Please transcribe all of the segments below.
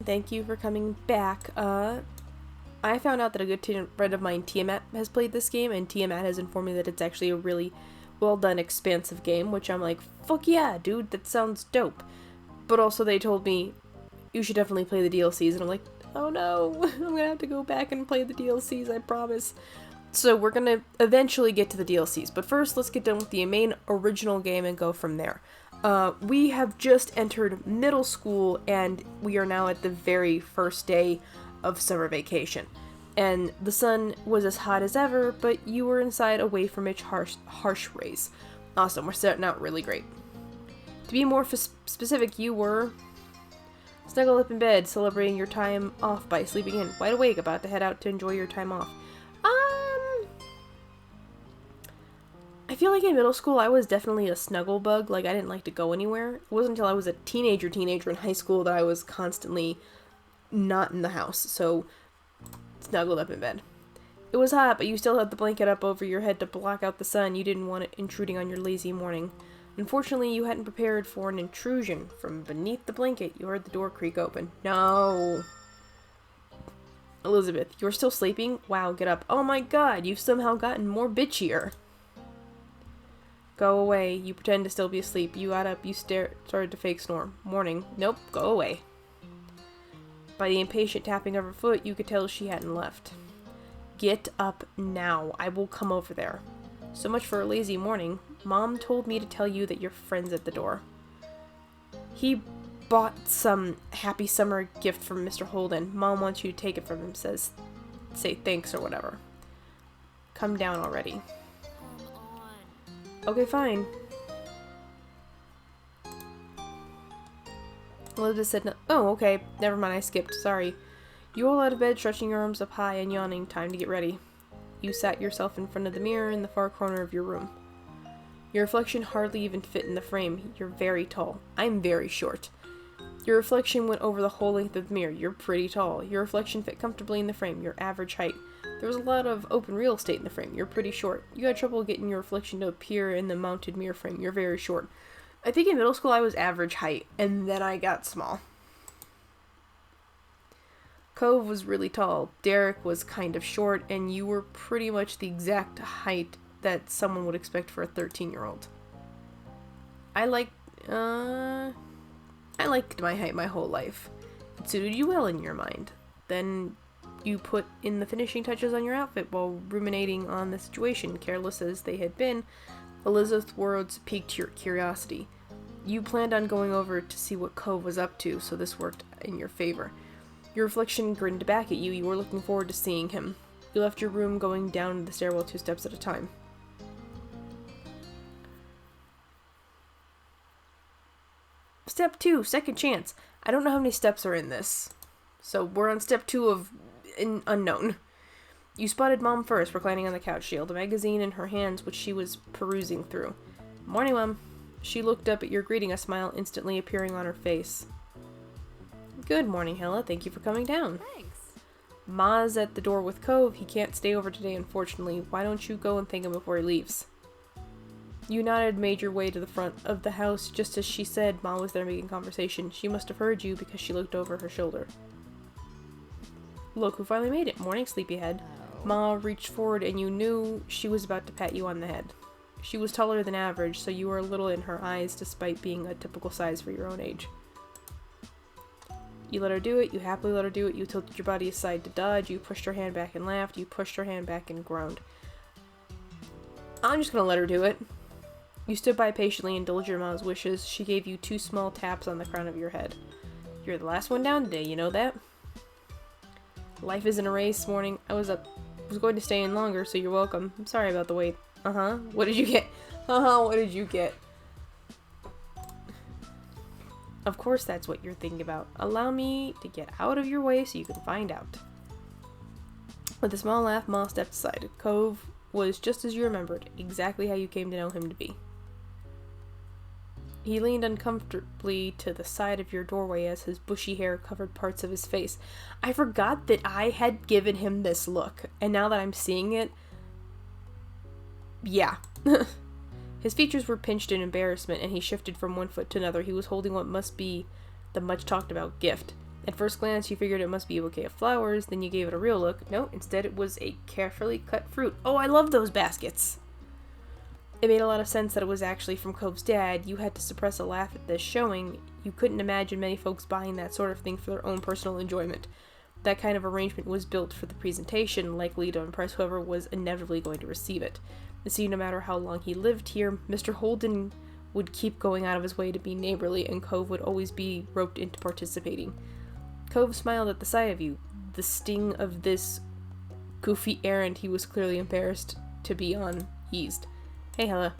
Thank you for coming back. I found out that a good friend of mine, Tiamat, has played this game, and Tiamat has informed me that it's actually a really well done, expansive game, which I'm like, fuck yeah, dude, that sounds dope. But also they told me, you should definitely play the DLCs, and I'm like, oh no, I'm gonna have to go back and play the DLCs, I promise. So we're gonna eventually get to the DLCs, but first let's get done with the main original game and go from there. We have just entered middle school, and we are now at the very first day of summer vacation. And the sun was as hot as ever, but you were inside away from its harsh rays. Awesome, we're starting out really great. To be more specific, you were snuggled up in bed, celebrating your time off by sleeping in, wide awake, about to head out to enjoy your time off. I feel like in middle school I was definitely a snuggle bug, like I didn't like to go anywhere. It wasn't until I was a teenager in high school that I was constantly not in the house, so snuggled up in bed. It was hot, but you still had the blanket up over your head to block out the sun. You didn't want it intruding on your lazy morning. Unfortunately, you hadn't prepared for an intrusion. From beneath the blanket, you heard the door creak open. No! Elizabeth, you're still sleeping? Wow, get up. Oh my god, you've somehow gotten more bitchier. Go away. You pretend to still be asleep. You got up, you started to fake snore. Morning. Nope, go away. By the impatient tapping of her foot, you could tell she hadn't left. Get up now. I will come over there. So much for a lazy morning. Mom told me to tell you that your friend's at the door. He bought some happy summer gift from Mr. Holden. Mom wants you to take it from him. Say thanks or whatever. Come down already. Okay, fine. Elizabeth said no. Oh, okay. Never mind, I skipped. Sorry. You rolled out of bed, stretching your arms up high and yawning. Time to get ready. You sat yourself in front of the mirror in the far corner of your room. Your reflection hardly even fit in the frame. You're very tall. I'm very short. Your reflection went over the whole length of the mirror. You're pretty tall. Your reflection fit comfortably in the frame. Your average height. There was a lot of open real estate in the frame. You're pretty short. You had trouble getting your reflection to appear in the mounted mirror frame. You're very short. I think in middle school I was average height, and then I got small. Cove was really tall. Derek was kind of short, and you were pretty much the exact height that someone would expect for a 13-year-old. I liked my height my whole life. It suited you well in your mind. Then you put in the finishing touches on your outfit while ruminating on the situation. Careless as they had been, Elizabeth's words piqued your curiosity. You planned on going over to see what Cove was up to, so this worked in your favor. Your reflection grinned back at you. You were looking forward to seeing him. You left your room, going down the stairwell 2 steps at a time. Step 2, second chance. I don't know how many steps are in this. So we're on step 2 of unknown. You spotted Mom first, reclining on the couch. She held a magazine in her hands, which she was perusing through. Morning, Mom. She looked up at your greeting, a smile instantly appearing on her face. Good morning, Hella. Thank you for coming down. Thanks. Ma's at the door with Cove. He can't stay over today, unfortunately. Why don't you go and thank him before he leaves? You nodded, made your way to the front of the house. Just as she said, Ma was there making conversation. She must have heard you because she looked over her shoulder. Look who finally made it. Morning, sleepyhead. Ma reached forward and you knew she was about to pat you on the head. She was taller than average, so you were a little in her eyes despite being a typical size for your own age. You let her do it, you happily let her do it, you tilted your body aside to dodge, you pushed her hand back and laughed, you pushed her hand back and groaned. I'm just gonna let her do it. You stood by patiently and indulged your mom's wishes. She gave you 2 small taps on the crown of your head. You're the last one down today, you know that? Life isn't a race. Morning. I was going to stay in longer, so you're welcome. I'm sorry about the wait. What did you get? What did you get? Of course that's what you're thinking about. Allow me to get out of your way so you can find out. With a small laugh, Ma stepped aside. Cove was just as you remembered, exactly how you came to know him to be. He leaned uncomfortably to the side of your doorway as his bushy hair covered parts of his face. I forgot that I had given him this look, and now that I'm seeing it, yeah. His features were pinched in embarrassment, and he shifted from one foot to another. He was holding what must be the much-talked-about gift. At first glance, you figured it must be a bouquet of flowers, then you gave it a real look. No, instead it was a carefully cut fruit. Oh, I love those baskets! It made a lot of sense that it was actually from Cove's dad. You had to suppress a laugh at this showing. You couldn't imagine many folks buying that sort of thing for their own personal enjoyment. That kind of arrangement was built for the presentation, likely to impress whoever was inevitably going to receive it. You see, no matter how long he lived here, Mr. Holden would keep going out of his way to be neighborly, and Cove would always be roped into participating. Cove smiled at the sight of you. The sting of this goofy errand he was clearly embarrassed to be on eased. Hey, Hella.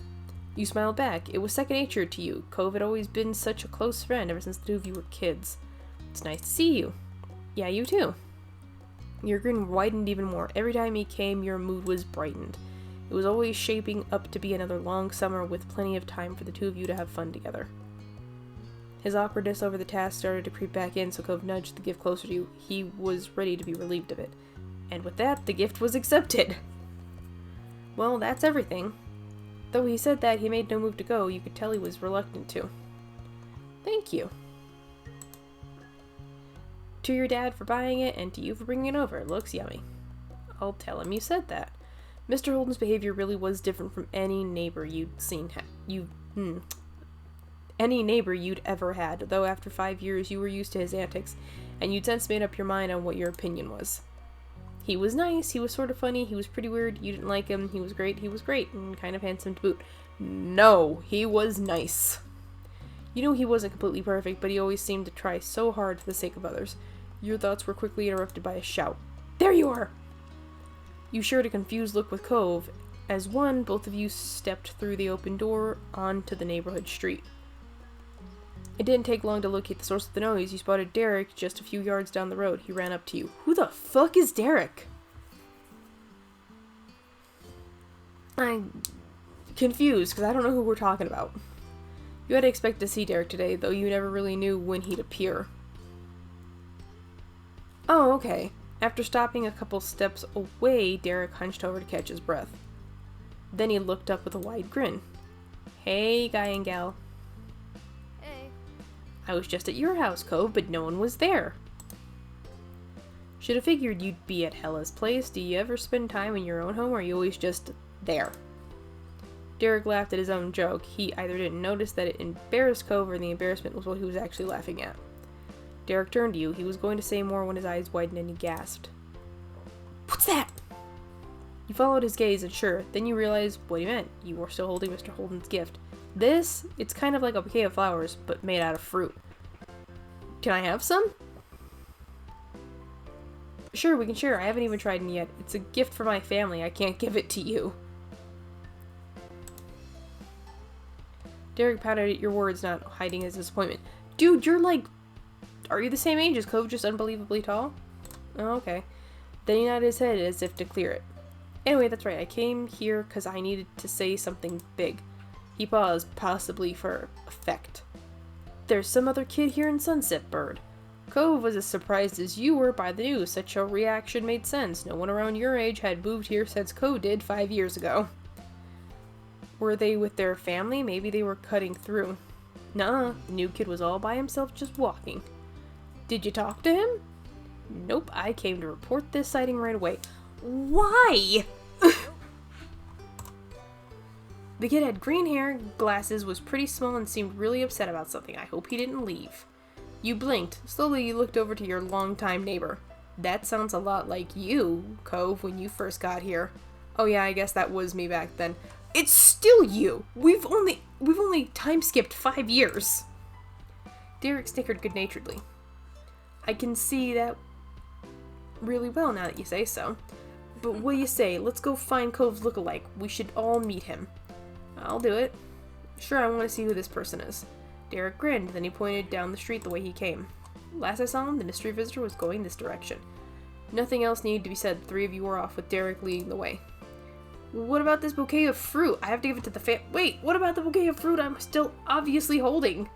You smiled back. It was second nature to you. Cove had always been such a close friend ever since the two of you were kids. It's nice to see you. Yeah, you too. Your grin widened even more. Every time he came, your mood was brightened. It was always shaping up to be another long summer with plenty of time for the two of you to have fun together. His awkwardness over the task started to creep back in, so Cove nudged the gift closer to you. He was ready to be relieved of it. And with that, the gift was accepted. Well, that's everything. Though he said that, he made no move to go. You could tell he was reluctant to. Thank you. To your dad for buying it, and to you for bringing it over. It looks yummy. I'll tell him you said that. Mr. Holden's behavior really was different from any neighbor you'd seen. Any neighbor you'd ever had, though after 5 years you were used to his antics, and you'd since made up your mind on what your opinion was. He was nice, he was sort of funny, he was pretty weird, you didn't like him, he was great, and kind of handsome to boot. No, he was nice. You knew he wasn't completely perfect, but he always seemed to try so hard for the sake of others. Your thoughts were quickly interrupted by a shout. There you are! You shared a confused look with Cove. As one, both of you stepped through the open door onto the neighborhood street. It didn't take long to locate the source of the noise. You spotted Derek just a few yards down the road. He ran up to you. Who the fuck is Derek? I'm confused, because I don't know who we're talking about. You had to expect to see Derek today, though you never really knew when he'd appear. Oh, okay. After stopping a couple steps away, Derek hunched over to catch his breath. Then he looked up with a wide grin. Hey, guy and gal. I was just at your house, Cove, but no one was there. Should have figured you'd be at Hella's place. Do you ever spend time in your own home, or are you always just there? Derek laughed at his own joke. He either didn't notice that it embarrassed Cove, or the embarrassment was what he was actually laughing at. Derek turned to you. He was going to say more when his eyes widened and he gasped. What's that? You followed his gaze, and sure, then you realized what he meant. You were still holding Mr. Holden's gift. It's kind of like a bouquet of flowers, but made out of fruit. Can I have some? Sure, we can share. I haven't even tried it yet. It's a gift for my family. I can't give it to you. Derek pouted at your words, not hiding his disappointment. Dude, you're like... Are you the same age as Cove, just unbelievably tall? Oh, okay. Then he nodded his head as if to clear it. Anyway, that's right. I came here because I needed to say something big. He paused, possibly for effect. There's some other kid here in Sunset Bird. Cove was as surprised as you were by the news. Such a reaction made sense. No one around your age had moved here since Cove did 5 years ago. Were they with their family? Maybe they were cutting through. Nuh-uh. The new kid was all by himself just walking. Did you talk to him? Nope. I came to report this sighting right away. Why? The kid had green hair, glasses, was pretty small, and seemed really upset about something. I hope he didn't leave. You blinked. Slowly you looked over to your longtime neighbor. That sounds a lot like you, Cove, when you first got here. Oh yeah, I guess that was me back then. It's still you! We've only time skipped 5 years. Derek snickered good-naturedly. I can see that really well now that you say so. But what do you say? Let's go find Cove's lookalike. We should all meet him. I'll do it. Sure, I want to see who this person is. Derek grinned, then he pointed down the street the way he came. Last I saw him, the mystery visitor was going this direction. Nothing else needed to be said. The three of you were off, with Derek leading the way. What about this bouquet of fruit? I have to give it to the Wait, what about the bouquet of fruit I'm still obviously holding?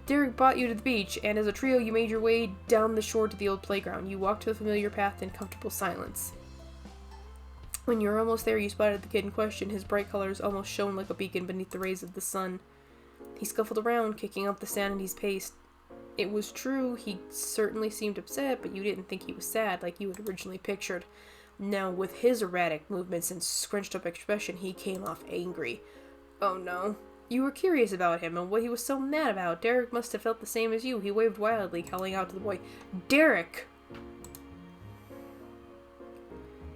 Derek brought you to the beach, and as a trio you made your way down the shore to the old playground. You walked to the familiar path in comfortable silence. When you were almost there, you spotted the kid in question. His bright colors almost shone like a beacon beneath the rays of the sun. He scuffled around, kicking up the sand at his pace. It was true, he certainly seemed upset, but you didn't think he was sad like you had originally pictured. Now, with his erratic movements and scrunched up expression, he came off angry. Oh no. You were curious about him and what he was so mad about. Derek must have felt the same as you. He waved wildly, calling out to the boy, "Derek!"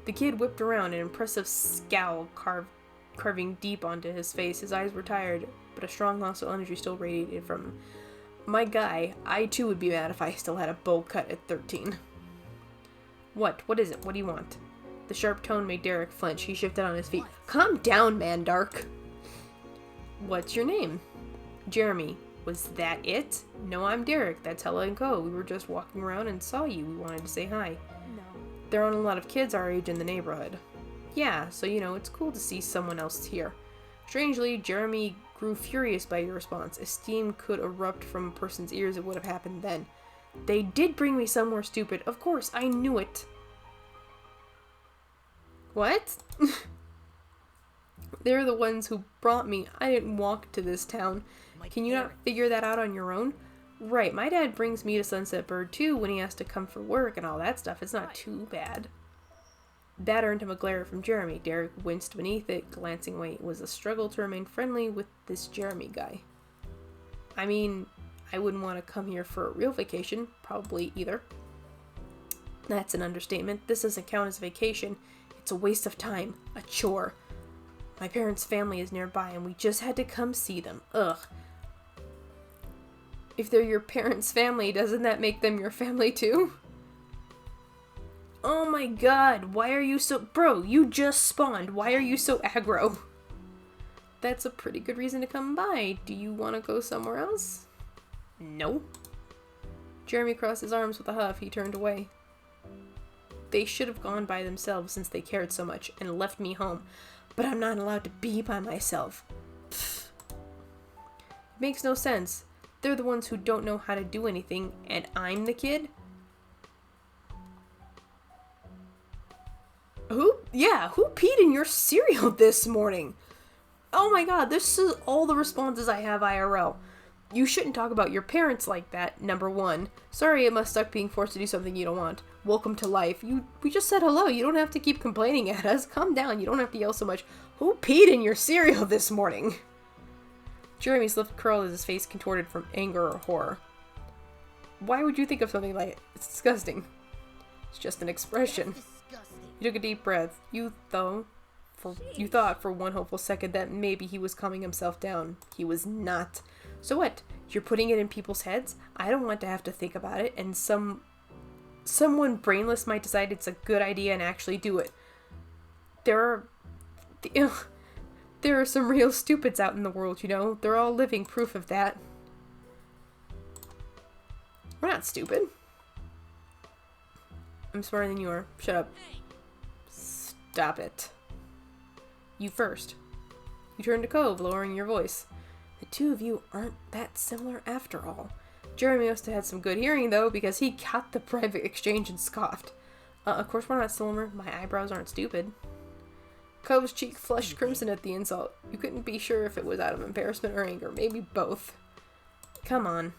The kid whipped around, an impressive scowl carving deep onto his face. His eyes were tired, but a strong hostile energy still radiated from him. My guy, I too would be mad if I still had a bowl cut at 13. What? What is it? What do you want? The sharp tone made Derek flinch. He shifted on his feet. Calm down, Mandark. What's your name? Jeremy. Was that it? No, I'm Derek. That's Hella & Co. We were just walking around and saw you. We wanted to say hi. No. There aren't a lot of kids our age in the neighborhood. Yeah, so it's cool to see someone else here. Strangely, Jeremy grew furious by your response. If steam could erupt from a person's ears, it would have happened then. They did bring me somewhere stupid. Of course, I knew it. What? They're the ones who brought me. I didn't walk to this town. Can you not figure that out on your own? Right, my dad brings me to Sunset Bird too when he has to come for work and all that stuff. It's not too bad. That earned him a glare from Jeremy. Derek winced beneath it, glancing away. It was a struggle to remain friendly with this Jeremy guy. I mean, I wouldn't want to come here for a real vacation. Probably either. That's an understatement. This doesn't count as a vacation. It's a waste of time. A chore. My parents' family is nearby and we just had to come see them. Ugh. If they're your parents' family, doesn't that make them your family too? Oh my god, why are you so... Bro, you just spawned. Why are you so aggro? That's a pretty good reason to come by. Do you want to go somewhere else? No. Jeremy crossed his arms with a huff. He turned away. They should have gone by themselves since they cared so much and left me home. But I'm not allowed to be by myself. Pfft. It makes no sense. They're the ones who don't know how to do anything, and I'm the kid? Who peed in your cereal this morning? Oh my god, this is all the responses I have IRL. You shouldn't talk about your parents like that, number one. Sorry it must suck being forced to do something you don't want. Welcome to life. We just said hello. You don't have to keep complaining at us. Calm down. You don't have to yell so much. Who peed in your cereal this morning? Jeremy's lip curled as his face contorted from anger or horror. Why would you think of something like it? It's disgusting. It's just an expression. He took a deep breath. You thought for one hopeful second that maybe he was calming himself down. He was not. So what? You're putting it in people's heads? I don't want to have to think about it, and someone brainless might decide it's a good idea and actually do it. There are some real stupids out in the world, They're all living proof of that. We're not stupid. I'm smarter than you are. Shut up. Stop it. You first. You turned to Cove, lowering your voice. The two of you aren't that similar after all. Jeremy must have had some good hearing, though, because he got the private exchange and scoffed. Of course we're not similar. My eyebrows aren't stupid. Cove's cheek flushed crimson at the insult. You couldn't be sure if it was out of embarrassment or anger. Maybe both. Come on.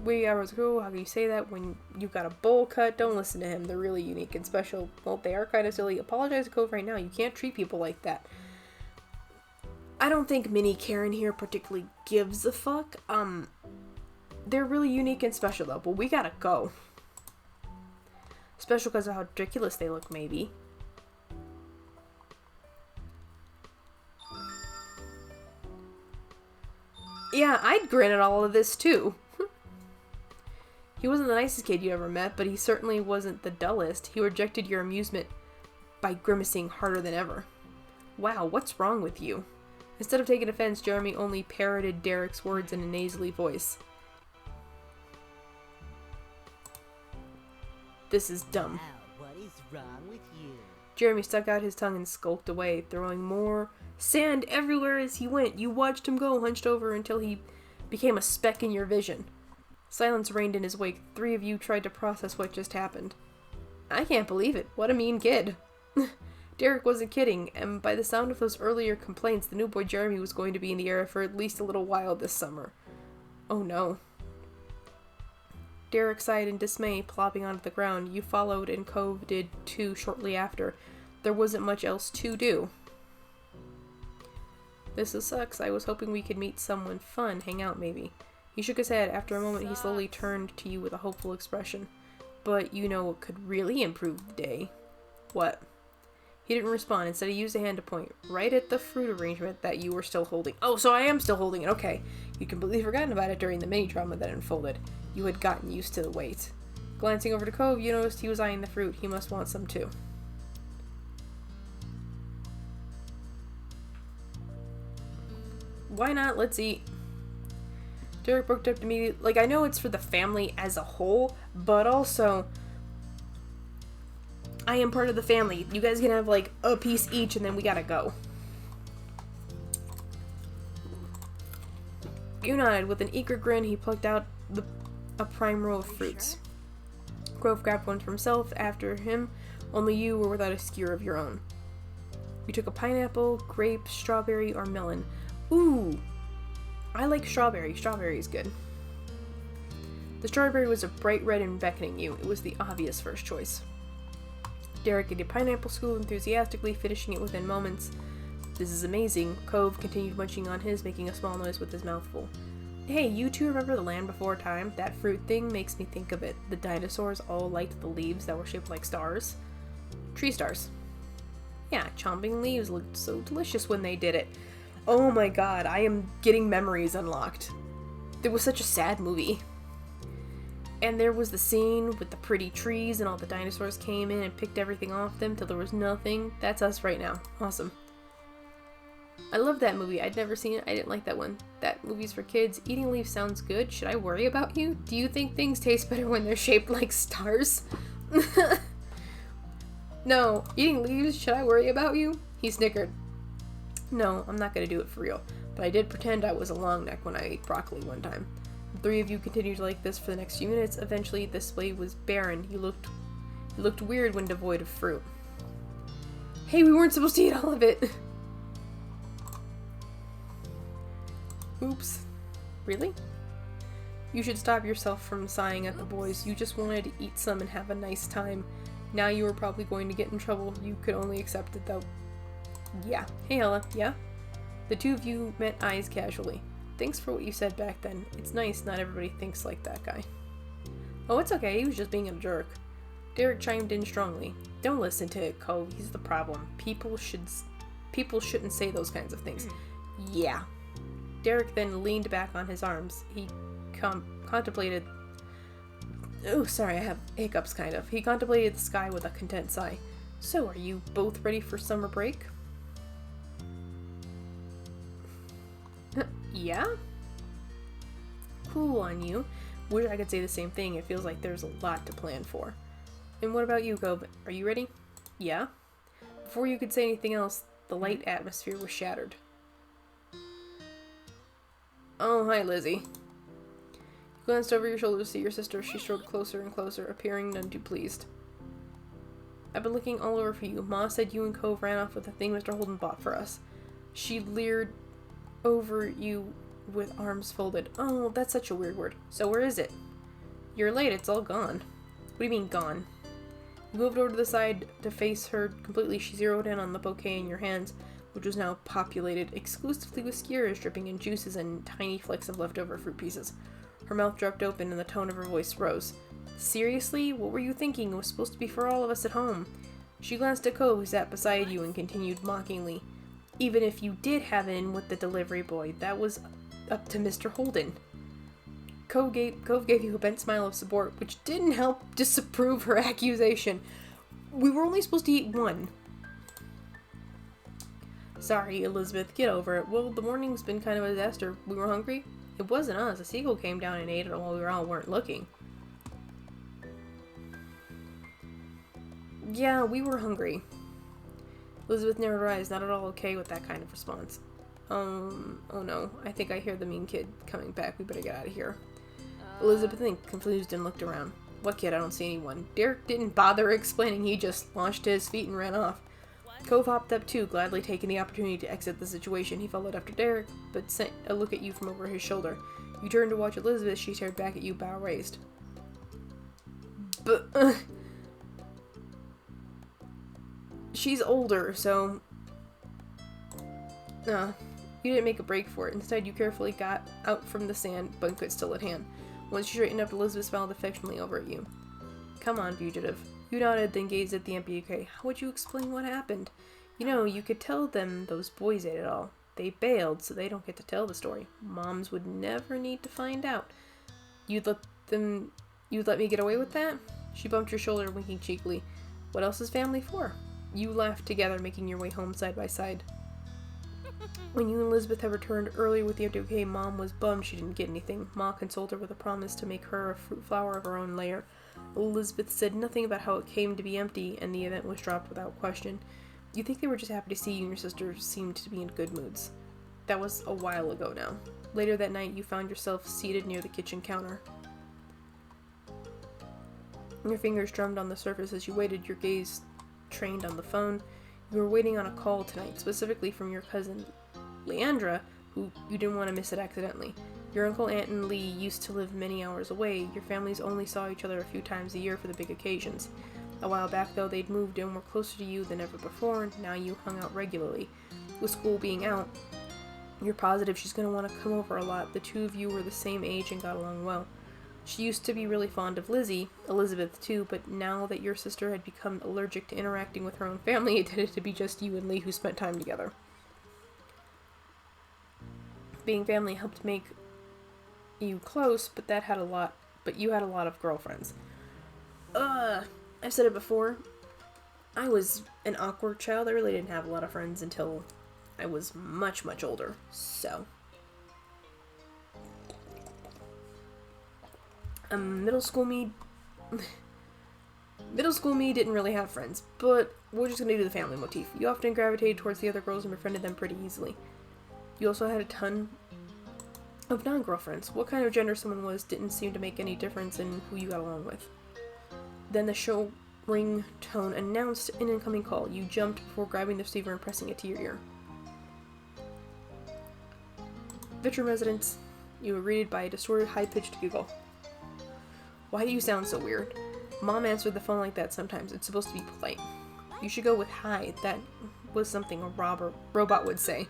Wait, I was cool. How can you say that when you got a bowl cut? Don't listen to him. They're really unique and special. Well, they are kind of silly. Apologize to Cove right now. You can't treat people like that. I don't think Mini Karen here particularly gives a fuck. They're really unique and special though, but we gotta go. Special because of how ridiculous they look, maybe. Yeah, I'd grin at all of this too. He wasn't the nicest kid you ever met, but he certainly wasn't the dullest. He rejected your amusement by grimacing harder than ever. Wow, what's wrong with you? Instead of taking offense, Jeremy only parroted Derek's words in a nasally voice. This is dumb. What is wrong with you? Jeremy stuck out his tongue and skulked away, throwing more sand everywhere as he went. You watched him go, hunched over until he became a speck in your vision. Silence reigned in his wake. Three of you tried to process what just happened. I can't believe it. What a mean kid. Derek wasn't kidding, and by the sound of those earlier complaints, the new boy Jeremy was going to be in the air for at least a little while this summer. Oh no. Derek sighed in dismay, plopping onto the ground. You followed, and Cove did too shortly after. There wasn't much else to do. This sucks. I was hoping we could meet someone fun, hang out maybe. He shook his head. After a moment, he slowly turned to you with a hopeful expression. But you know what could really improve the day? What? He didn't respond. Instead, he used a hand to point right at the fruit arrangement that you were still holding. Oh, so I am still holding it. Okay. You'd completely forgotten about it during the mini-drama that unfolded. You had gotten used to the weight. Glancing over to Cove, you noticed he was eyeing the fruit. He must want some too. Why not? Let's eat. Derek broke up immediately. Like, I know it's for the family as a whole, but also, I am part of the family. You guys can have, like, a piece each, and then we gotta go. You nodded. With an eager grin, he plucked out a prime row of fruits. Grove grabbed one for himself. After him, only you were without a skewer of your own. You took a pineapple, grape, strawberry, or melon. Ooh! I like strawberry. Strawberry is good. The strawberry was a bright red and beckoning you. It was the obvious first choice. Derek ate a pineapple scoop enthusiastically, finishing it within moments. This is amazing. Cove continued munching on his, making a small noise with his mouth full. Hey, you two remember the land before time? That fruit thing makes me think of it. The dinosaurs all liked the leaves that were shaped like stars. Tree stars. Yeah, chomping leaves looked so delicious when they did it. Oh my god, I am getting memories unlocked. It was such a sad movie. And there was the scene with the pretty trees and all the dinosaurs came in and picked everything off them till there was nothing. That's us right now. Awesome. I love that movie. I'd never seen it. I didn't like that one. That movie's for kids. Eating leaves sounds good. Should I worry about you? Do you think things taste better when they're shaped like stars? No. Eating leaves? Should I worry about you? He snickered. No, I'm not gonna do it for real. But I did pretend I was a long neck when I ate broccoli one time. The three of you continued like this for the next few minutes. Eventually, the display was barren. You looked weird when devoid of fruit. Hey, we weren't supposed to eat all of it! Oops. Really? You should stop yourself from sighing at the boys. You just wanted to eat some and have a nice time. Now you were probably going to get in trouble. You could only accept it though. Yeah. Hey Ella, yeah? The two of you met eyes casually. Thanks for what you said back then. It's nice not everybody thinks like that guy. Oh, it's okay. He was just being a jerk. Derek chimed in strongly. Don't listen to it, Cove. He's the problem. People shouldn't say those kinds of things. Yeah. Derek then leaned back on his arms. He contemplated... Oh, sorry, I have hiccups, kind of. He contemplated the sky with a content sigh. So, are you both ready for summer break? Yeah? Cool on you. Wish I could say the same thing. It feels like there's a lot to plan for. And what about you, Cove? Are you ready? Yeah? Before you could say anything else, the light atmosphere was shattered. Oh, hi, Lizzie. You glanced over your shoulder to see your sister. She strode closer and closer, appearing none too pleased. I've been looking all over for you. Ma said you and Cove ran off with the thing Mr. Holden bought for us. She leered over you with arms folded. Oh, that's such a weird word. So where is it? You're late. It's all gone. What do you mean, gone? You moved over to the side to face her completely. She zeroed in on the bouquet in your hands, which was now populated exclusively with skewers dripping in juices and tiny flecks of leftover fruit pieces. Her mouth dropped open and the tone of her voice rose. Seriously? What were you thinking? It was supposed to be for all of us at home. She glanced at Cove, who sat beside you, and continued mockingly. Even if you did have it in with the delivery boy, that was up to Mr. Holden. Cove gave you a bent smile of support, which didn't help disapprove her accusation. We were only supposed to eat one. Sorry, Elizabeth, get over it. Well, the morning's been kind of a disaster. We were hungry. It wasn't us. A seagull came down and ate it while we weren't looking. Yeah, we were hungry. Elizabeth narrowed her eyes, not at all okay with that kind of response. Oh no, I think I hear the mean kid coming back. We better get out of here. Elizabeth looked confused and looked around. What kid? I don't see anyone. Derek didn't bother explaining. He just launched to his feet and ran off. Cove hopped up too, gladly taking the opportunity to exit the situation. He followed after Derek, but sent a look at you from over his shoulder. You turned to watch Elizabeth. She stared back at you, bow raised. But she's older, so you didn't make a break for it. Instead, you carefully got out from the sand, Bunket still at hand. Once you straightened up, Elizabeth smiled affectionately over at you. Come on, fugitive. You nodded, then gazed at the MPUK. How would you explain what happened? You know, you could tell them those boys ate it all. They bailed, so they don't get to tell the story. Moms would never need to find out. You'd let me get away with that? She bumped her shoulder, winking cheekily. What else is family for? You laughed together, making your way home side by side. When you and Elizabeth had returned earlier with the MPUK, Mom was bummed she didn't get anything. Ma consoled her with a promise to make her a fruit flower of her own layer. Elizabeth said nothing about how it came to be empty, and the event was dropped without question. You think they were just happy to see you, and your sister seemed to be in good moods. That was a while ago now. Later that night, you found yourself seated near the kitchen counter. Your fingers drummed on the surface as you waited, your gaze trained on the phone. You were waiting on a call tonight, specifically from your cousin, Leandra, who you didn't want to miss it accidentally. Your uncle, aunt, and Lee used to live many hours away. Your families only saw each other a few times a year for the big occasions. A while back, though, they'd moved and were closer to you than ever before, and now you hung out regularly. With school being out, you're positive she's going to want to come over a lot. The two of you were the same age and got along well. She used to be really fond of Lizzie, Elizabeth too, but now that your sister had become allergic to interacting with her own family, it tended to be just you and Lee who spent time together. Being family helped make you close, but you had a lot of girlfriends. I've said it before. I was an awkward child. I really didn't have a lot of friends until I was much, much older. So, middle school me didn't really have friends, but we're just gonna do the family motif. You often gravitated towards the other girls and befriended them pretty easily. You also had a ton of non-girlfriends. What kind of gender someone was didn't seem to make any difference in who you got along with. Then the show ringtone announced an incoming call. You jumped before grabbing the receiver and pressing it to your ear. Vitrum residence. You were greeted by a distorted, high-pitched giggle. Why do you sound so weird? Mom answered the phone like that sometimes. It's supposed to be polite. You should go with hi. That was something a robot would say.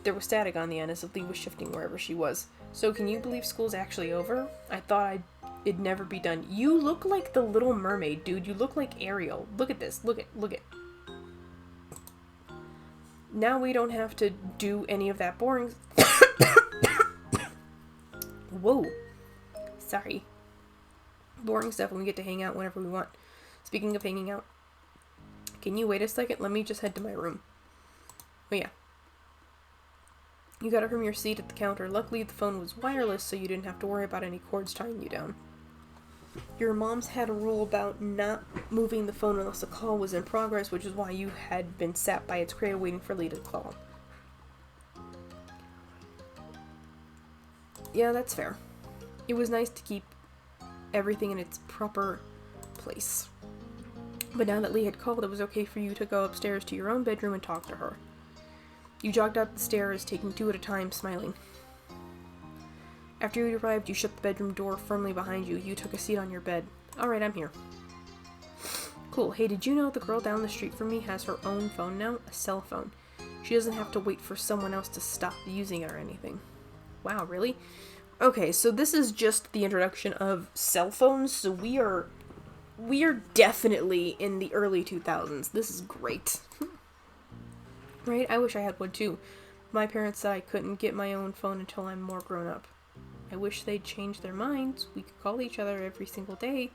There was static on the end as if Lee was shifting wherever she was. So can you believe school's actually over? I thought it'd never be done. You look like the Little Mermaid, dude. You look like Ariel. Look at this. Look at. Now we don't have to do any of that boring... Whoa. Sorry. Boring stuff when we get to hang out whenever we want. Speaking of hanging out, can you wait a second? Let me just head to my room. Oh yeah. You got up from your seat at the counter. Luckily, the phone was wireless, so you didn't have to worry about any cords tying you down. Your mom's had a rule about not moving the phone unless a call was in progress, which is why you had been sat by its cradle waiting for Lee to call. Yeah, that's fair. It was nice to keep everything in its proper place. But now that Lee had called, it was okay for you to go upstairs to your own bedroom and talk to her. You jogged up the stairs, taking two at a time, smiling. After you arrived, you shut the bedroom door firmly behind you. You took a seat on your bed. Alright, I'm here. Cool. Hey, did you know the girl down the street from me has her own phone now? A cell phone. She doesn't have to wait for someone else to stop using it or anything. Wow, really? Okay, so this is just the introduction of cell phones, so we are definitely in the early 2000s. This is great. Right? I wish I had one too. My parents said I couldn't get my own phone until I'm more grown up. I wish they'd change their minds. We could call each other every single day,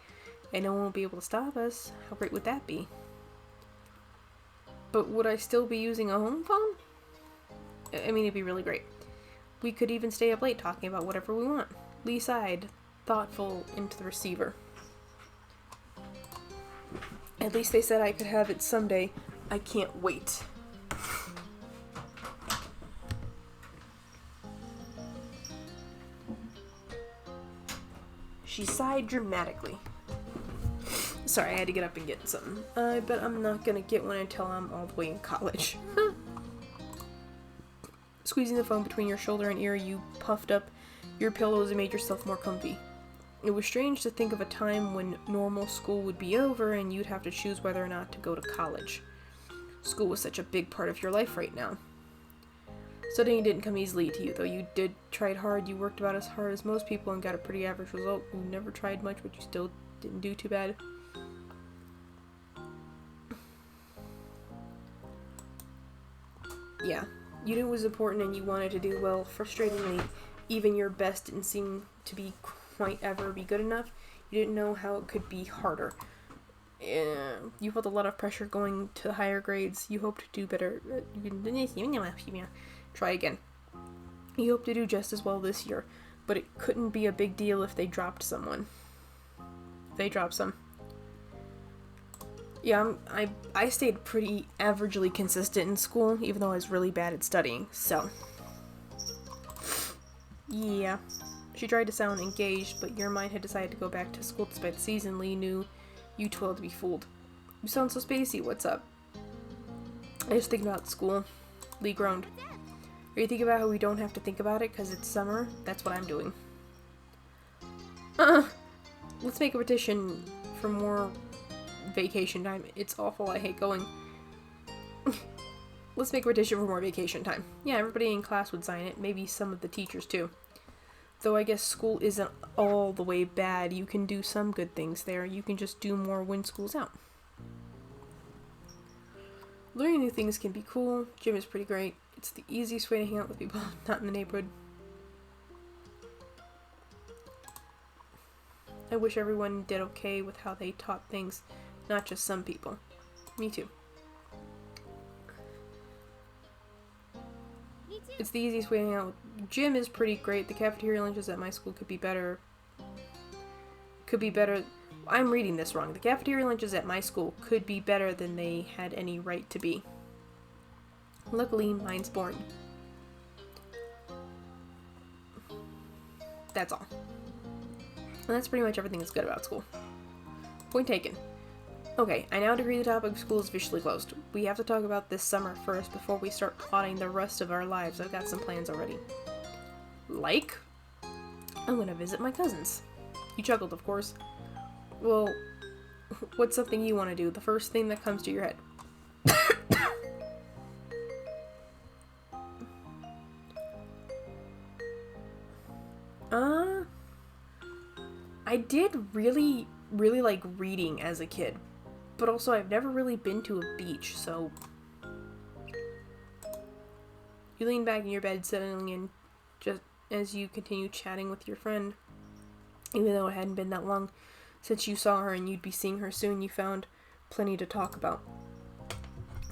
and no one will be able to stop us. How great would that be? But would I still be using a home phone? I mean, it'd be really great. We could even stay up late talking about whatever we want. Lee sighed, thoughtful, into the receiver. At least they said I could have it someday. I can't wait. She sighed dramatically. Sorry, I had to get up and get something. But I'm not gonna get one until I'm all the way in college. Squeezing the phone between your shoulder and ear, you puffed up your pillows and made yourself more comfy. It was strange to think of a time when normal school would be over and you'd have to choose whether or not to go to college. School was such a big part of your life right now. Studying didn't come easily to you, though you did tried hard. You worked about as hard as most people and got a pretty average result. You never tried much, but you still didn't do too bad. Yeah, you knew it was important and you wanted to do well. Frustratingly, even your best didn't seem to be quite ever be good enough. You didn't know how it could be harder. You felt a lot of pressure going to the higher grades. You hoped to do better. Try again. You hoped to do just as well this year, but it couldn't be a big deal if they dropped someone. They dropped some. Yeah, I stayed pretty averagely consistent in school, even though I was really bad at studying, so. Yeah. She tried to sound engaged, but your mind had decided to go back to school despite the season. Lee knew you too well to be fooled. You sound so spacey, what's up? I was thinking about school. Lee groaned. Are you thinking about how we don't have to think about it because it's summer? That's what I'm doing. Let's make a petition for more vacation time. It's awful, I hate going. Let's make a petition for more vacation time. Yeah, everybody in class would sign it, maybe some of the teachers too. Though I guess school isn't all the way bad. You can do some good things there. You can just do more when school's out. Learning new things can be cool. Gym is pretty great. It's the easiest way to hang out with people not in the neighborhood. I wish everyone did okay with how they taught things, not just some people. Me too. It's the easiest way to hang out with. Gym is pretty great. The cafeteria lunches at my school could be better. I'm reading this wrong. The cafeteria lunches at my school could be better than they had any right to be. Luckily, mine's boring. That's all. And that's pretty much everything that's good about school. Point taken. Okay, I now agree the topic of school is officially closed. We have to talk about this summer first before we start plotting the rest of our lives. I've got some plans already. Like? I'm gonna visit my cousins. You chuckled, of course. Well, what's something you want to do? The first thing that comes to your head. I did really like reading as a kid. But also, I've never really been to a beach, so. You lean back in your bed, settling in just as you continue chatting with your friend. Even though it hadn't been that long since you saw her and you'd be seeing her soon, you found plenty to talk about.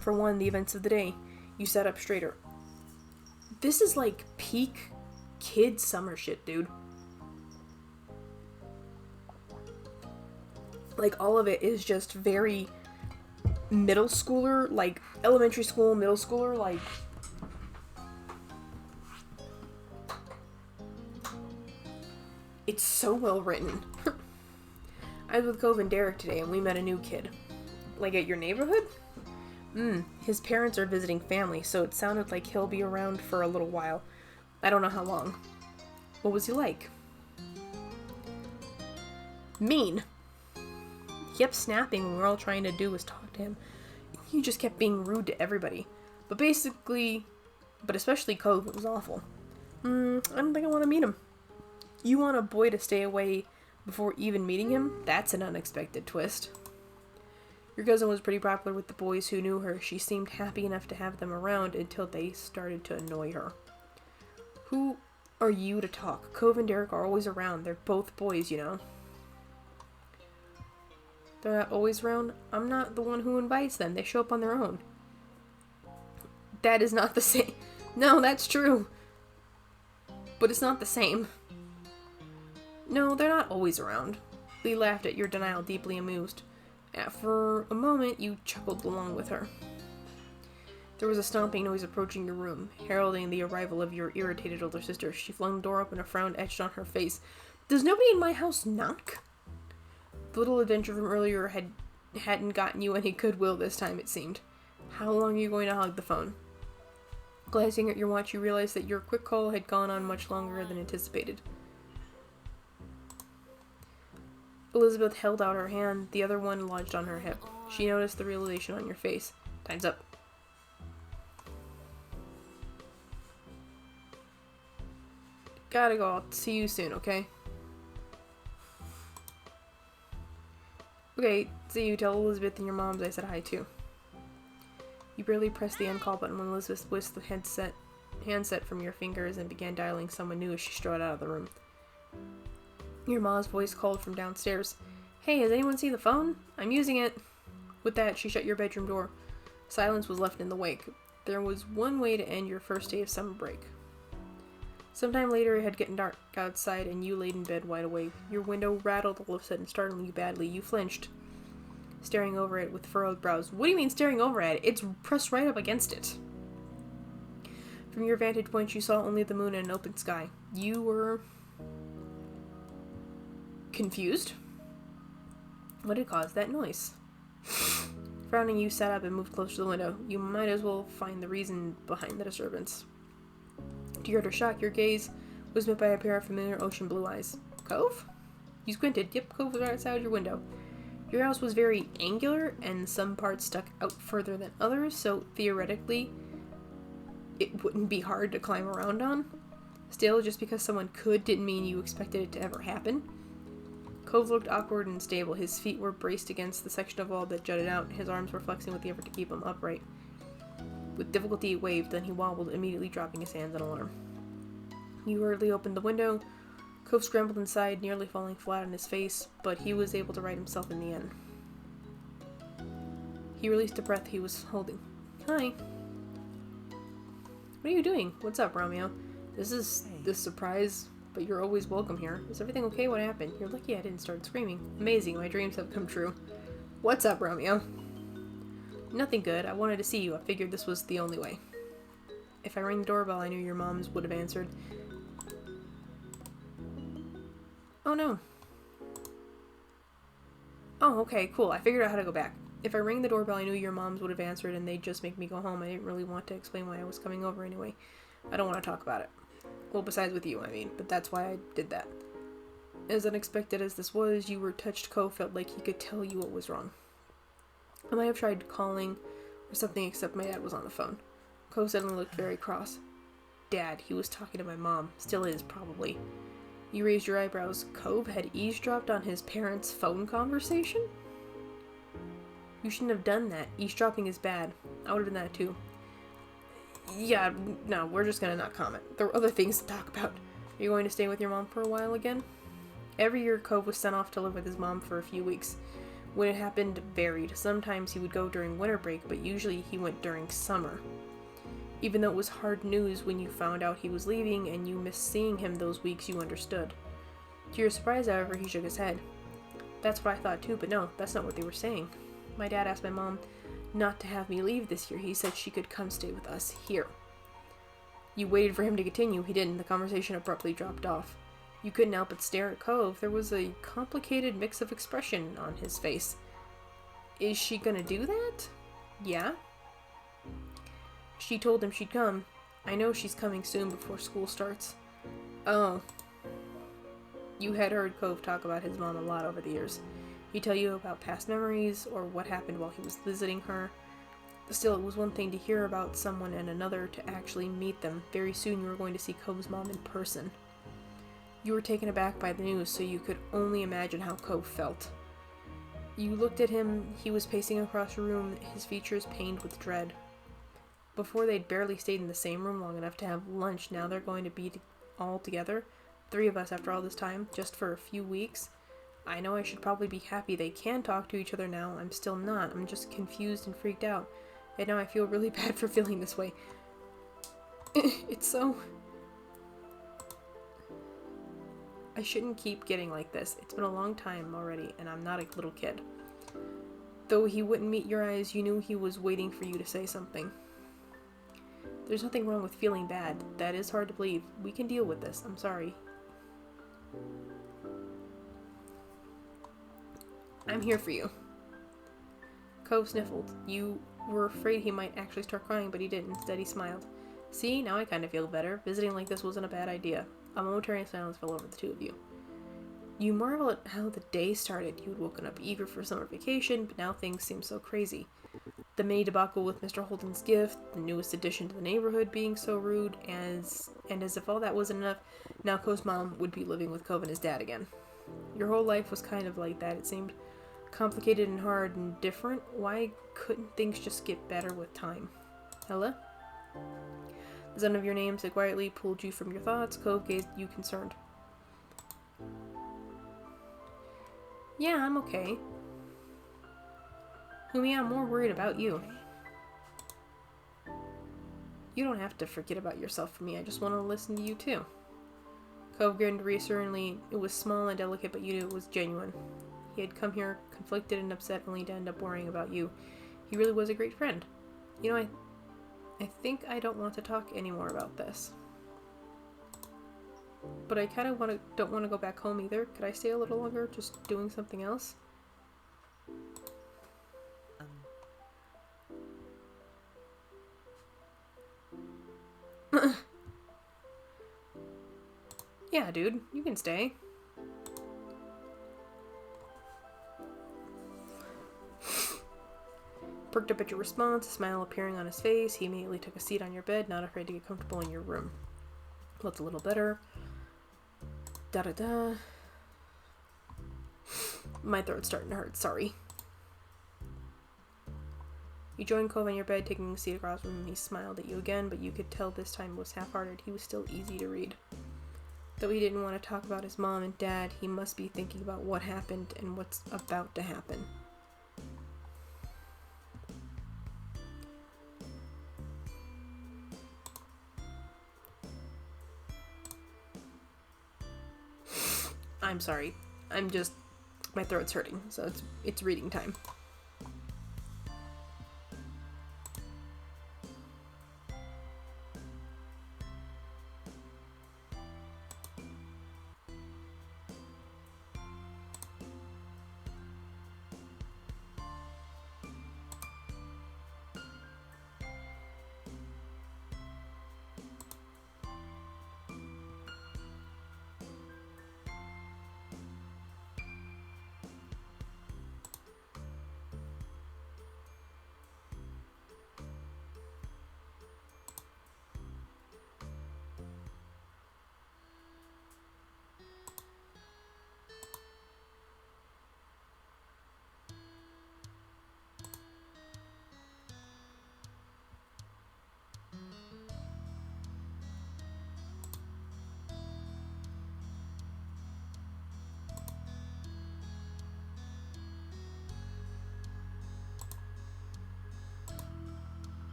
For one, the events of the day. You sat up straighter. This is like peak kid summer shit, dude. Like, all of it is just very middle schooler, like, elementary school, middle schooler, like. It's so well written. I was with Cove and Derek today, and we met a new kid. Like, at your neighborhood? His parents are visiting family, so it sounded like he'll be around for a little while. I don't know how long. What was he like? Mean. He kept snapping when we were all trying to do was talk to him. He just kept being rude to everybody. But especially Cove, it was awful. I don't think I want to meet him. You want a boy to stay away before even meeting him? That's an unexpected twist. Your cousin was pretty popular with the boys who knew her. She seemed happy enough to have them around until they started to annoy her. Who are you to talk? Cove and Derek are always around. They're both boys, you know. They're not always around. I'm not the one who invites them. They show up on their own. That is not the same. No, that's true. But it's not the same. No, they're not always around. Lee laughed at your denial, deeply amused. For a moment, you chuckled along with her. There was a stomping noise approaching your room, heralding the arrival of your irritated older sister. She flung the door open, a frown etched on her face. Does nobody in my house knock? The little adventure from earlier hadn't gotten you any goodwill this time, it seemed. How long are you going to hog the phone? Glancing at your watch, you realized that your quick call had gone on much longer than anticipated. Elizabeth held out her hand, the other one lodged on her hip. She noticed the realization on your face. Time's up. Gotta go. I'll see you soon, okay? Okay, see you. Tell Elizabeth and your moms I said hi too. You barely pressed the end call button when Elizabeth whisked the handset from your fingers and began dialing someone new as she strode out of the room. Your mom's voice called from downstairs. Hey, has anyone seen the phone? I'm using it. With that, she shut your bedroom door. Silence was left in the wake. There was one way to end your first day of summer break. Sometime later, it had gotten dark outside and you laid in bed wide awake. Your window rattled all of a sudden, startling you badly. You flinched, staring over it with furrowed brows. What do you mean staring over at it? It's pressed right up against it. From your vantage point, you saw only the moon and an open sky. You were confused? What had caused that noise? Frowning, you sat up and moved closer to the window. You might as well find the reason behind the disturbance. To your utter shock, your gaze was met by a pair of familiar ocean blue eyes. Cove? You squinted. Yep, Cove was right outside your window. Your house was very angular, and some parts stuck out further than others, so theoretically, it wouldn't be hard to climb around on. Still, just because someone could didn't mean you expected it to ever happen. Cove looked awkward and unstable. His feet were braced against the section of wall that jutted out. His arms were flexing with the effort to keep him upright. With difficulty, he waved, then he wobbled, immediately dropping his hands in alarm. You hurriedly opened the window. Cove scrambled inside, nearly falling flat on his face, but he was able to right himself in the end. He released a breath he was holding. Hi. What are you doing? What's up, Romeo? This is the surprise, but you're always welcome here. Is everything okay? What happened? You're lucky I didn't start screaming. Amazing, my dreams have come true. What's up, Romeo? Nothing good. I wanted to see you. I figured this was the only way. If I rang the doorbell, I knew your moms would have answered. Oh no. Oh, okay, cool. I figured out how to go back. If I rang the doorbell, I knew your moms would have answered and they'd just make me go home. I didn't really want to explain why I was coming over anyway. I don't want to talk about it. Well, besides with you, I mean, but that's why I did that. As unexpected as this was, you were touched. Cove felt like he could tell you what was wrong. I might have tried calling or something, except my dad was on the phone. Cove suddenly looked very cross. Dad, he was talking to my mom. Still is, probably. You raised your eyebrows. Cove had eavesdropped on his parents' phone conversation? You shouldn't have done that. Eavesdropping is bad. I would have done that too. Yeah, no, we're just gonna not comment. There were other things to talk about. Are you going to stay with your mom for a while again? Every year, Cove was sent off to live with his mom for a few weeks. When it happened, varied. Sometimes he would go during winter break, but usually he went during summer. Even though it was hard news when you found out he was leaving and you missed seeing him those weeks, you understood. To your surprise, however, he shook his head. That's what I thought too, but no, that's not what they were saying. My dad asked my mom not to have me leave this year. He said she could come stay with us here. You waited for him to continue. He didn't. The conversation abruptly dropped off. You couldn't help but stare at Cove. There was a complicated mix of expression on his face. Is she gonna do that? Yeah. She told him she'd come. I know she's coming soon before school starts. Oh. You had heard Cove talk about his mom a lot over the years. He'd tell you about past memories or what happened while he was visiting her. Still, it was one thing to hear about someone and another to actually meet them. Very soon you were going to see Cove's mom in person. You were taken aback by the news, so you could only imagine how Cove felt. You looked at him. He was pacing across the room, his features pained with dread. Before, they'd barely stayed in the same room long enough to have lunch. Now they're going to be all together. 3 of us after all this time, just for a few weeks. I know I should probably be happy they can talk to each other now. I'm still not. I'm just confused and freaked out. And now I feel really bad for feeling this way. It's so... I shouldn't keep getting like this. It's been a long time already, and I'm not a little kid. Though he wouldn't meet your eyes, you knew he was waiting for you to say something. There's nothing wrong with feeling bad. That is hard to believe. We can deal with this. I'm sorry. I'm here for you. Cove sniffled. You were afraid he might actually start crying, but he didn't. Instead, he smiled. See, now I kind of feel better. Visiting like this wasn't a bad idea. A momentary silence fell over the two of you. You marvel at how the day started. You had woken up eager for summer vacation, but now things seem so crazy. The May debacle with Mr. Holden's gift, the newest addition to the neighborhood being so rude, and as if all that wasn't enough, now Co's mom would be living with Cove and his dad again. Your whole life was kind of like that. It seemed complicated and hard and different. Why couldn't things just get better with time? Ella? The sound of your name so quietly pulled you from your thoughts. Cove gazed at you concerned. Yeah, I'm okay. Humi, I'm more worried about you. You don't have to forget about yourself for me. I just want to listen to you too. Cove grinned reassuringly. It was small and delicate, but you knew it was genuine. He had come here conflicted and upset only to end up worrying about you. He really was a great friend. You know, I think I don't want to talk anymore about this. But I kind of don't want to go back home either. Could I stay a little longer, just doing something else? Yeah, dude, you can stay. Perked up at your response, a smile appearing on his face. He immediately took a seat on your bed, not afraid to get comfortable in your room. Looks a little better. Da-da-da. My throat's starting to hurt, sorry. You joined Cove on your bed, taking a seat across from him. He smiled at you again, but you could tell this time it was half-hearted. He was still easy to read. Though he didn't want to talk about his mom and dad, he must be thinking about what happened and what's about to happen. I'm sorry. My throat's hurting, so it's reading time.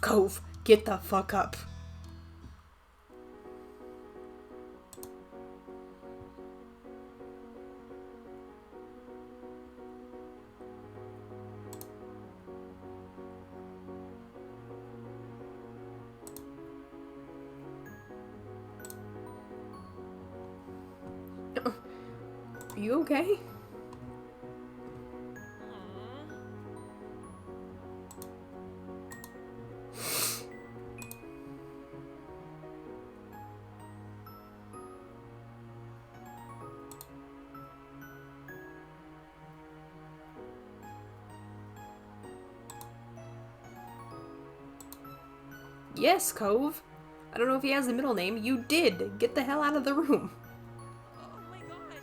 Cove, get the fuck up. Are you okay? Yes, Cove. I don't know if he has the middle name. You did. Get the hell out of the room. Oh my god.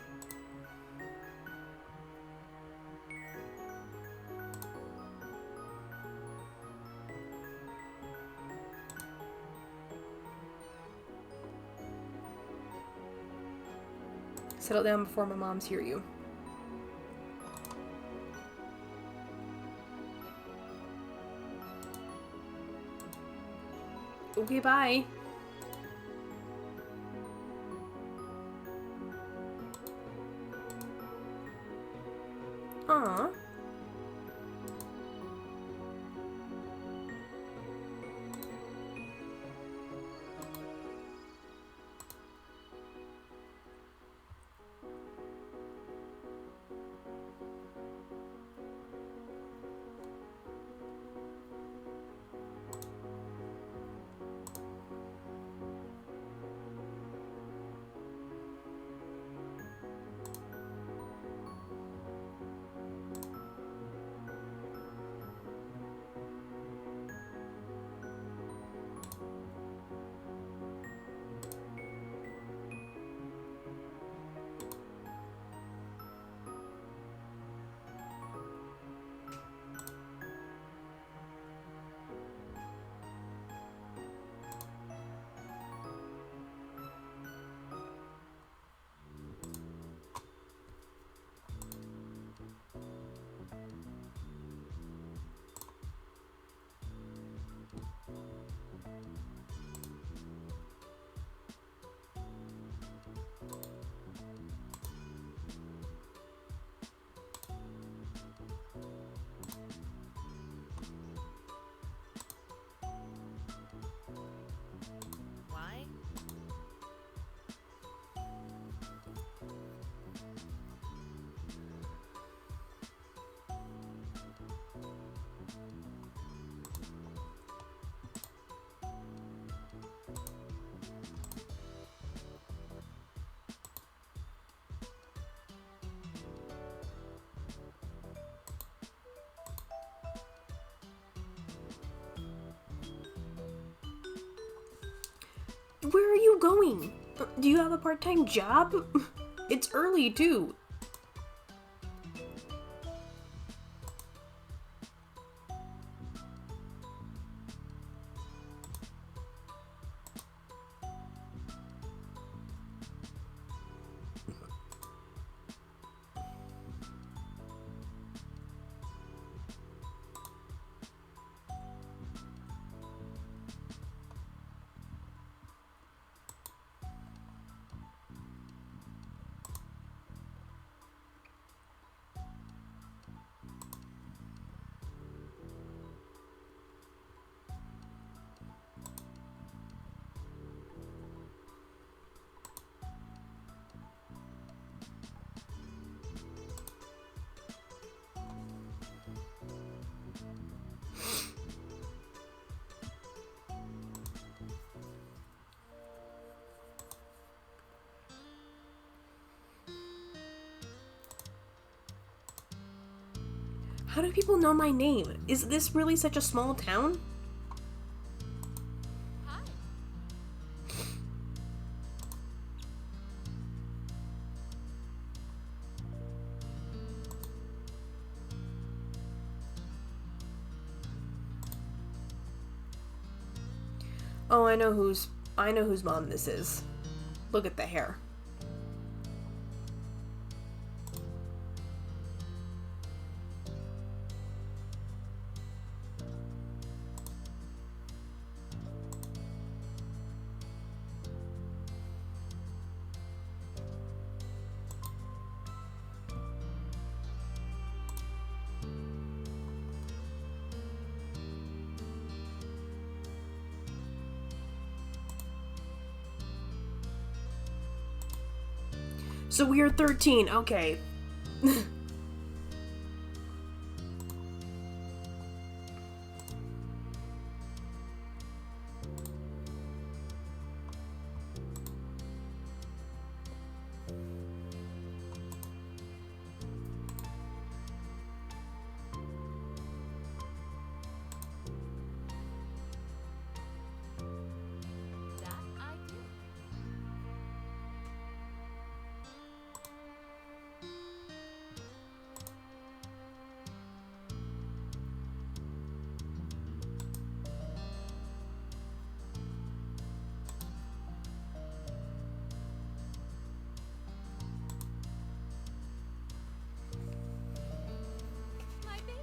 Settle down before my moms hear you. Okay, bye. Aw. Where are you going? Do you have a part-time job? It's early, too. How do people know my name? Is this really such a small town? Hi. Oh, I know whose mom this is. Look at the hair. So we are 13, okay. That I do. My baby.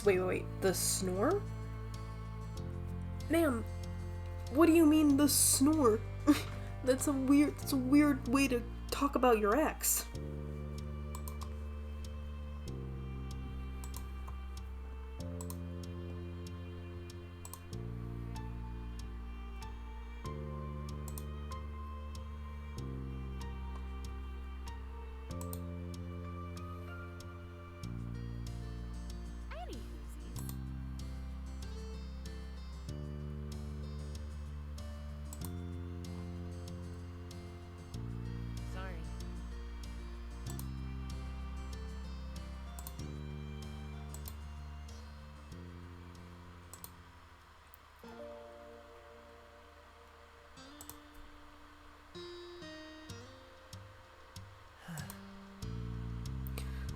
Wait, the snore? Ma'am, what do you mean the snore? That's a weird way to talk about your ex. Anywhoosies. Sorry.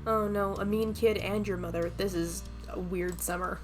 Oh no, a mean kid and your mother. This is a weird summer.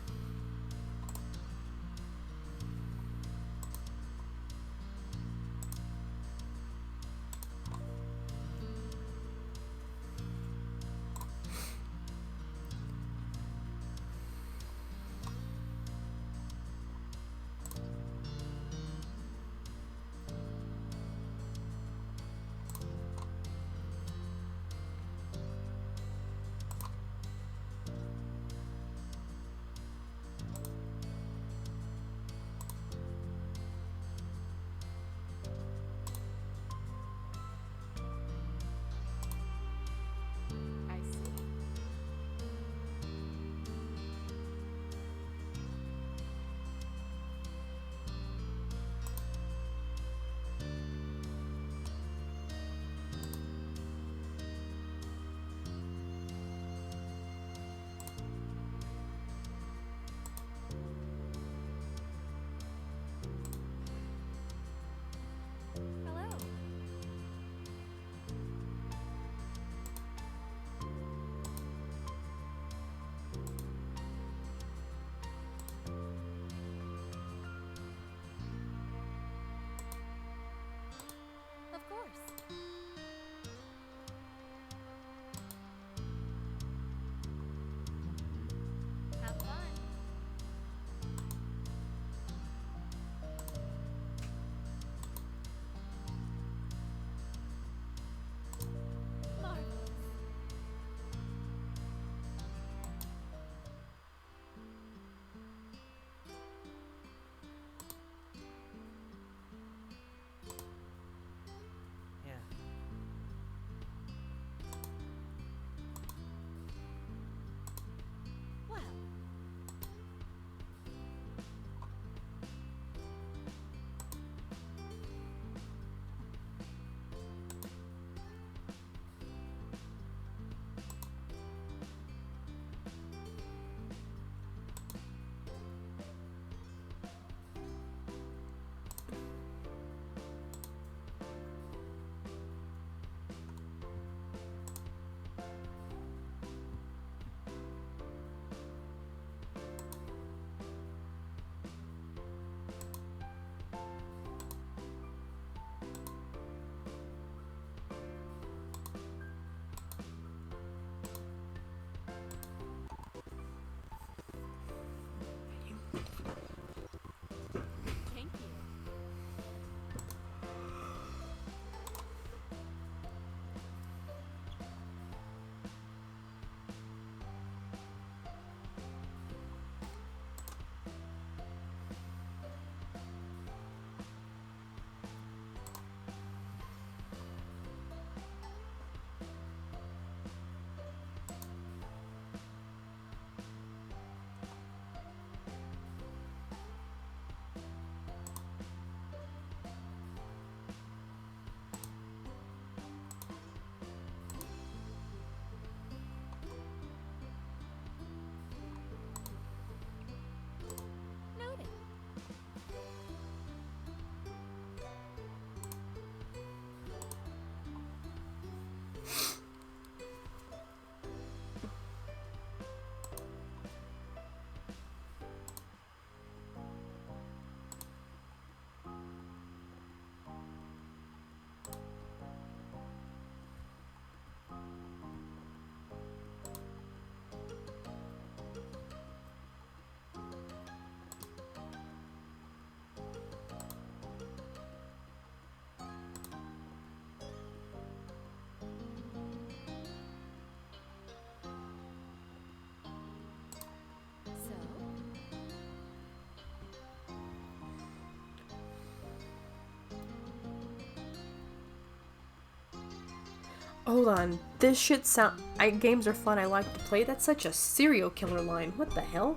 Hold on. This shit sound. Games are fun. I like to play. That's such a serial killer line. What the hell?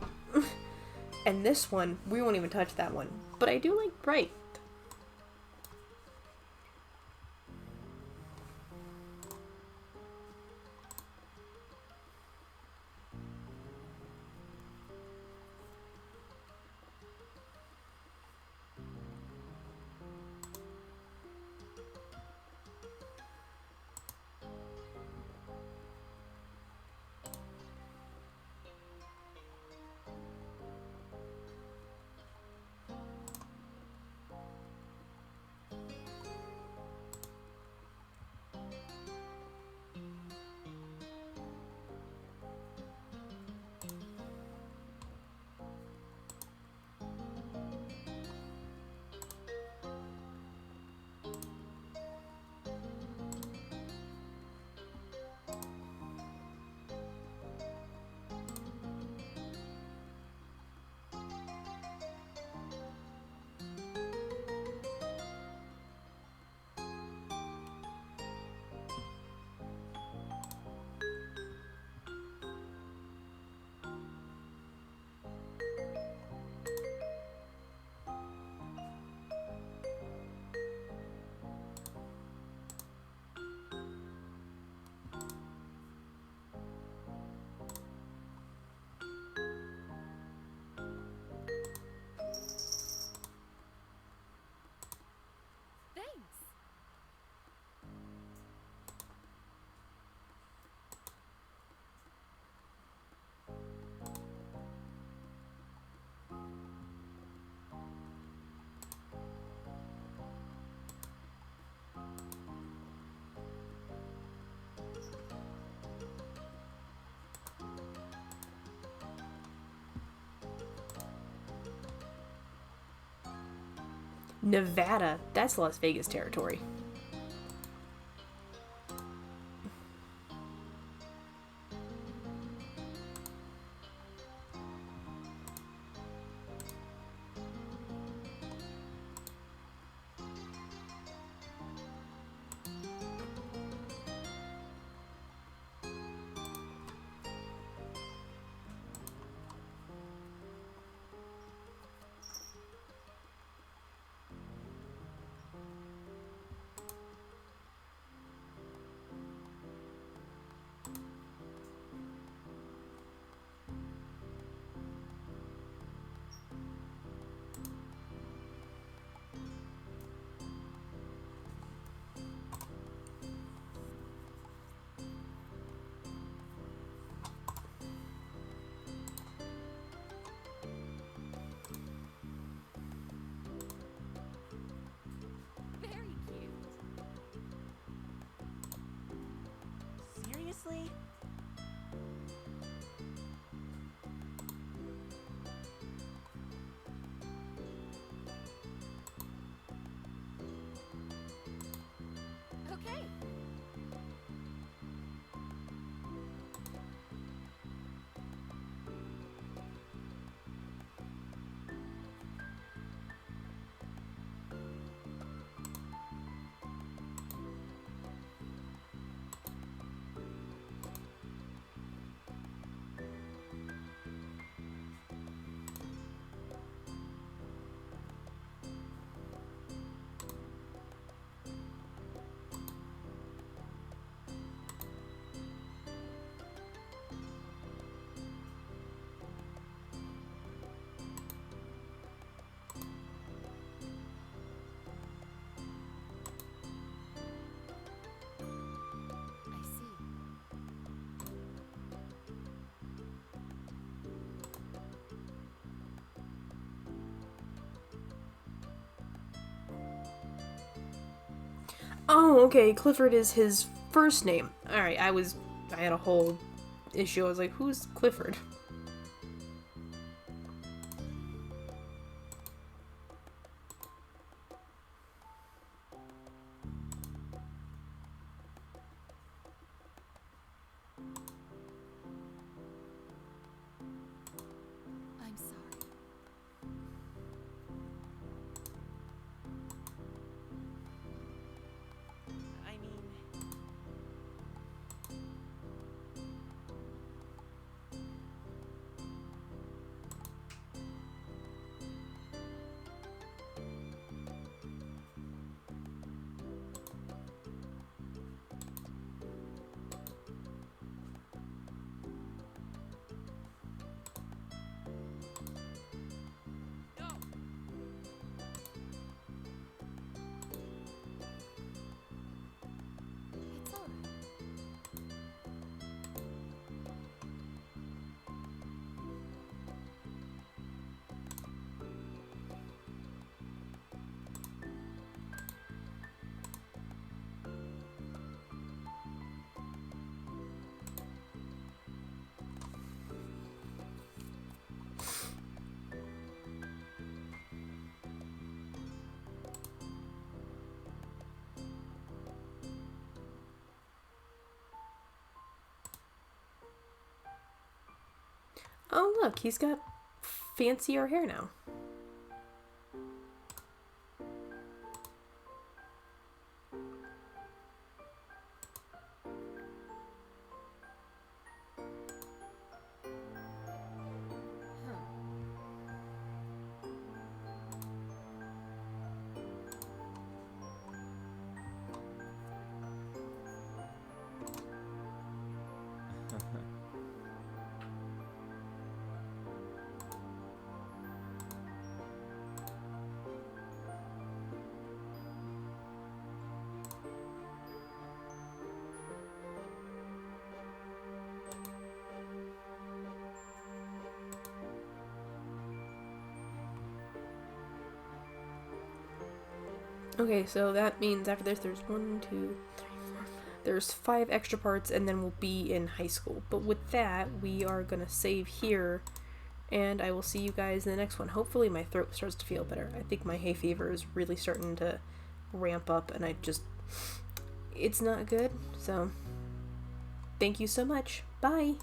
And this one, we won't even touch that one. But I do like Bright. Thanks. Nevada. That's Las Vegas territory. Very cute. Seriously? Okay. I see. Oh, okay. Clifford is his first name. Alright, I had a whole issue. I was like, who's Clifford? I'm sorry. I mean, Oh, look, he's got fancier hair now. Okay, so that means after this there's 1, 2, 3, 4. There's 5 extra parts and then we'll be in high school. But with that, we are gonna save here and I will see you guys in the next one. Hopefully my throat starts to feel better. I think my hay fever is really starting to ramp up and it's not good. So thank you so much. Bye!